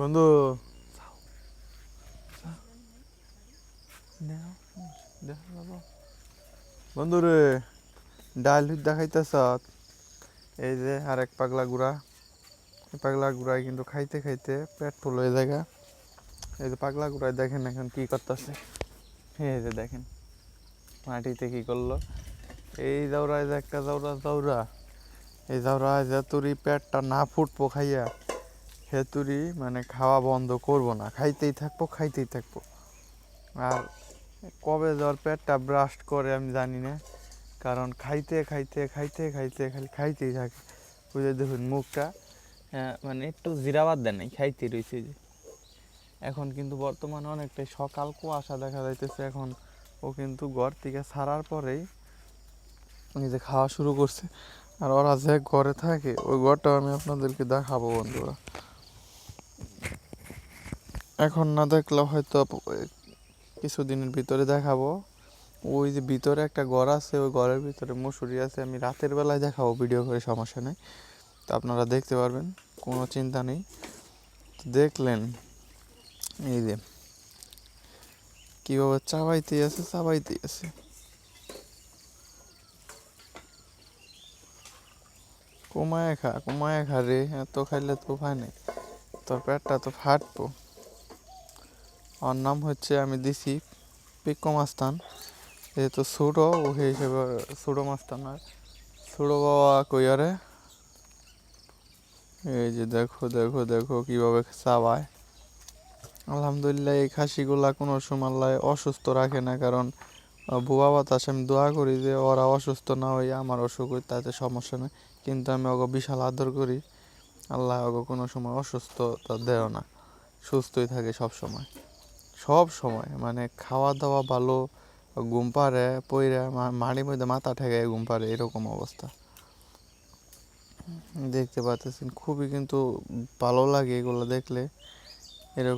বন্ধু বন্ধু রে, ডাল দেখাইতেছ। এই যে আরেক পাগলা গুড়া, এই পাগলা গুড়াই কিন্তু খাইতে খাইতে পেট ফুল হয়ে জায়গা। এই যে পাগলা গুড়াই দেখেন এখন কি করতেছে। এই যে দেখেন মাটিতে কি করলো। এই জাউরা, এই যে একটা জাউরা জাউরা, এই জাউরা যে তুরি পেটটা না ফুটবো খাইয়া, হে তুরি মানে খাওয়া বন্ধ করবো না, খাইতেই থাকবো খাইতেই থাকবো। আর কবে যাওয়ার পেটটা ব্রাস্ট করে আমি জানি না, কারণ খাইতে খাইতে খাইতে খাইতে খালি খাইতেই থাকে। বুঝে দেখুন মুখটা, মানে একটু জিরাবাদ দেয় নাই, খাইতে রয়েছে যে। এখন কিন্তু বর্তমানে অনেকটাই সকাল কুয়াশা দেখা যাইতেছে। এখন ও কিন্তু ঘর থেকে ছাড়ার পরেই নিজে খাওয়া শুরু করছে। আর ওরা যে ঘরে থাকে ওই ঘরটাও আমি আপনাদেরকে দেখাবো বন্ধুরা। এখন না দেখলে হয়তো কিছুদিনের ভিতরে দেখাবো। ওই যে ভিতরে একটা ঘর আছে, ওই ঘরের ভিতরে মশুরি আছে। আমি রাতের বেলায় দেখাবো ভিডিও করে, সমস্যা নেই। তো আপনারা দেখতে পারবেন, কোনো চিন্তা নেই। দেখলেন এই যে কীভাবে চাবাইতেই আছে চাবাইতেই আছে। কমায় খা রে, এত খাইলে তো উপায় নেই, তোর পেটটা তো ফাটবো। ওর নাম হচ্ছে, আমি দিছি পিক্কো মাস্তান, যেহেতু ছোটো ও হিসেবে ছোটো মাস্তান। আর ছোটো বাবা কইয়ারে, এই যে দেখো দেখো দেখো কীভাবে চাবায়। আলহামদুলিল্লাহ এই খাসিগুলা কোনো সময় অসুস্থ রাখে না, কারণ বুয়া বাতাস আমি দোয়া করি যে ওরা অসুস্থ না হয়ে আমার অসুখ হয়, তাতে সমস্যা নেই। কিন্তু আমি ওকে বিশাল আদর করি, আল্লাহ ওকে কোনো সময় অসুস্থতা দেও না, সুস্থই থাকে সব সময়। সব সময় মানে খাওয়া দাওয়া ভালো, ঘুম পাড়ে পইরা মাড়ির মধ্যে মাথা ঠেকায় ঘুম পাড়ে, এরকম অবস্থা দেখতে পাচ্ছেন। খুবই কিন্তু ভালো লাগে এগুলো দেখলে, এরকম।